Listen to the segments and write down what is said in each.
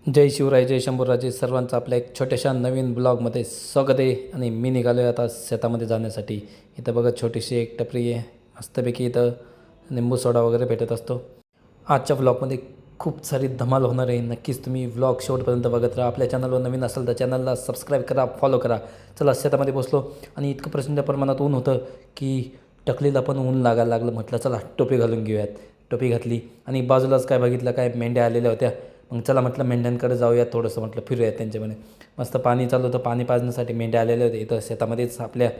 जय शिवराय, जय शंभूराजे. सर्वांचं आपल्या एक छोट्याशा नवीन ब्लॉगमध्ये स्वागत आहे. आणि मी निघालो आहे आता शेतामध्ये जाण्यासाठी. इथं बघा छोटीशी एक टपरी आहे, मस्तपैकी इथं निंबू सोडा वगैरे भेटत असतो. आजच्या ब्लॉगमध्ये खूप सारी धमाल होणार आहे. नक्कीच तुम्ही व्लॉग शेवटपर्यंत बघत राहा. आपल्या चॅनलवर नवीन असेल तर चॅनलला सबस्क्राईब करा, फॉलो करा. चला शेतामध्ये पोचलो आणि इतकं प्रचंड प्रमाणात ऊन होतं की टकलीला पण ऊन लागायला लागलं. म्हटलं चला टोपी घालून घेऊयात. टोपी घातली आणि बाजूलाच काय बघितलं, काय मेंढ्या आलेल्या होत्या. मग चला म्हटलं मेंढ्यांकडे जाऊयात, थोडंसं म्हटलं फिरूयात त्यांच्यामध्ये. मस्त पाणी चालू होतं, पाणी पाजण्यासाठी मेंढ्या आलेल्या होत्या इथं शेतामध्येच आपल्या,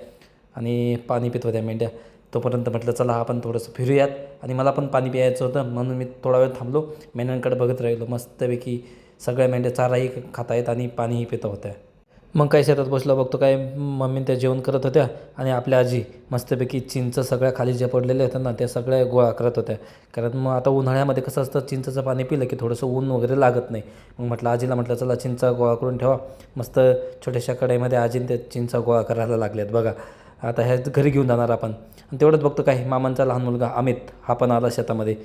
आणि पाणी पित होत्या मेंढ्या. तोपर्यंत म्हटलं चला आपण थोडंसं फिरूयात, आणि मला पण पाणी प्यायचं होतं म्हणून मी थोडा वेळ थांबलो, मेंढ्यांकडे बघत राहिलो. मस्तपैकी सगळ्या मेंढ्या चाराही खात आहेत आणि पाणीही पित होत्या. मग काय शेतात बसलो, बघतो काय मम्मी त्या जेवण करत होत्या आणि आपल्या आजी मस्तपैकी चिंच सगळ्या खाली ज्या पडलेल्या होत्या ना त्या सगळ्या गोळा करत होत्या. कारण मग आता उन्हाळ्यामध्ये कसं असतं, चिंचचं पाणी पिलं की थोडंसं ऊन वगैरे लागत नाही. मग म्हटलं आजीला, म्हटलं चला चिंचा गोळा करून ठेवा. मस्त छोट्याशा कढईमध्ये आजीने त्या चिंचा गोळा करायला लागल्यात बघा. आता ह्या घरी घेऊन जाणार आपण. आणि तेवढंच बघतो काय मामांचा लहान मुलगा अमित हा पण आला शेतामध्ये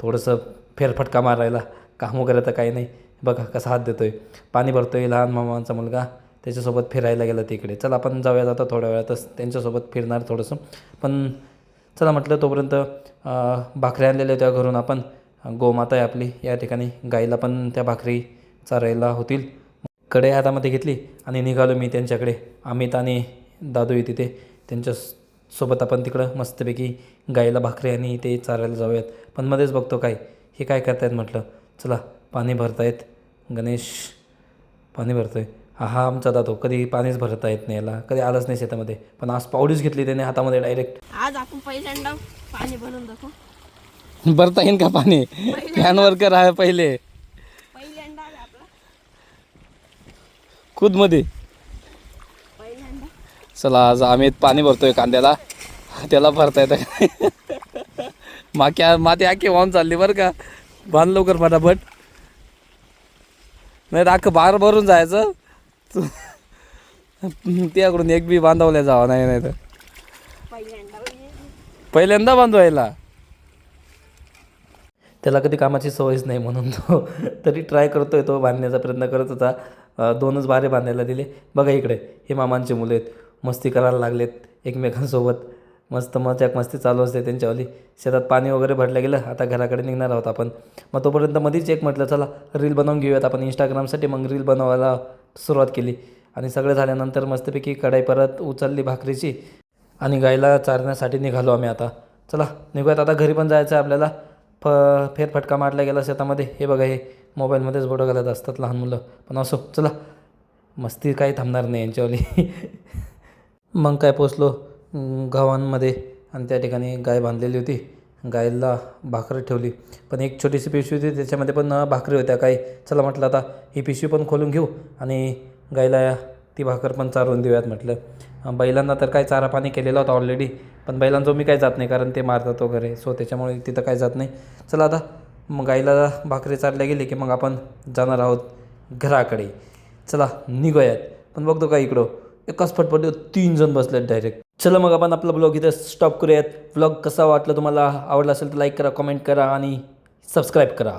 थोडंसं फेरफटका मारायला. काम वगैरे तर काही नाही, बघा कसा हात देतोय, पाणी भरतोय. लहान मामांचा मुलगा त्याच्यासोबत फिरायला गेलं तिकडे. चला आपण जाऊया आता थोड्या वेळातच त्यांच्यासोबत फिरणार थोडंसं. पण चला म्हटलं तोपर्यंत भाकरी आणलेल्या होत्या घरून आपण. गोमाता आहे आपली या ठिकाणी, गाईला पण त्या भाकरी चारायला होतील. कढई हातामध्ये घेतली आणि निघालो मी त्यांच्याकडे. अमित आणि दादू आहे तिथे, त्यांच्यासोबत आपण तिकडं मस्तपैकी गाईला भाकरी आणि ते चारायला जाऊयात. पण मध्येच बघतो काय हे काय करतायत, म्हटलं चला पाणी भरतायत. गणेश पाणी भरतोय. हा आमचा दादू कधी पाणीच भरता येत नाही याला, कधी आलंच नाही शेतामध्ये. पण आज पावडीच घेतली त्याने हातामध्ये डायरेक्ट. आज आपण पहिल्यांदा पाणी भरून दाखवू. भरता येईन का पाणी? फॅनवर कर आहे पहिले, पहिल्यांदा आपला खुदमध्ये. पहिल्यांदा चला आज आम्ही पाणी भरतोय कांद्याला, त्याला भरता येतं. माती आखी वाहून चालली बरं का, बांध लवकर फटाफट, नाही तर अख्खं बार भरून जायचं. त्याकडून एक बी बांधवल्या जावा नाही तर पहिल्यांदा बांधवायला. त्याला कधी कामाची सवयच नाही म्हणून तो तरी ट्राय करतोय, तो बांधण्याचा प्रयत्न करत होता. 2च बारे बांधायला दिले. बघा इकडे हे मामांचे मुलं आहेत, मस्ती करायला लागलेत एकमेकांसोबत. मस्त मस्ती चालू असते त्यांच्यावाली. शेतात पाणी वगैरे भरलं गेलं, आता घराकडे निघणार आहोत आपण. मग तोपर्यंत मध्येच एक म्हटलं चला रील बनवून घेऊयात आपण इंस्टाग्रामसाठी. मग रील बनवायला सुरुवात केली आणि सगळं झाल्यानंतर मस्तपैकी कढाई परत उचलली भाकरीची आणि गायला चारण्यासाठी निघालो आम्ही. आता चला निघूयात, आता घरी पण जायचं आहे आपल्याला. फेरफटका मारला गेला शेतामध्ये. हे बघा हे मोबाईलमध्येच फोटो घालत असतात लहान मुलं, पण असो चला, मस्ती काही थांबणार नाही यांच्यावाली. मग काय पोचलो गावांमध्ये आणि त्या ठिकाणी गाय बांधलेली होती. गायला भाकरी ठेवली, पण एक छोटीशी पिशवी होती त्याच्यामध्ये पण भाकरी होत्या काही. चला म्हटलं आता ही पिशवी पण खोलून घेऊ आणि गायला ती भाकर पण चारवून देऊयात म्हटलं. बैलांना तर काय चारा पाणी केलेला होता ऑलरेडी, पण बैलांचं मी काय जात नाही कारण ते मारतात वगैरे, सो त्याच्यामुळे तिथं काय जात नाही. चला आता मग गायला भाकरी चारल्या गेली की मग आपण जाणार आहोत घराकडे. चला निघूयात. पण बघतो का इकडं एकाच फटफटी 3 जण बसलेत डायरेक्ट. चला मग आपण आपला ब्लॉग इथं स्टॉप करूयात. ब्लॉग कसा वाटला तुम्हाला, आवडला असेल तर लाईक करा, कमेंट करा आणि सबस्क्राईब करा.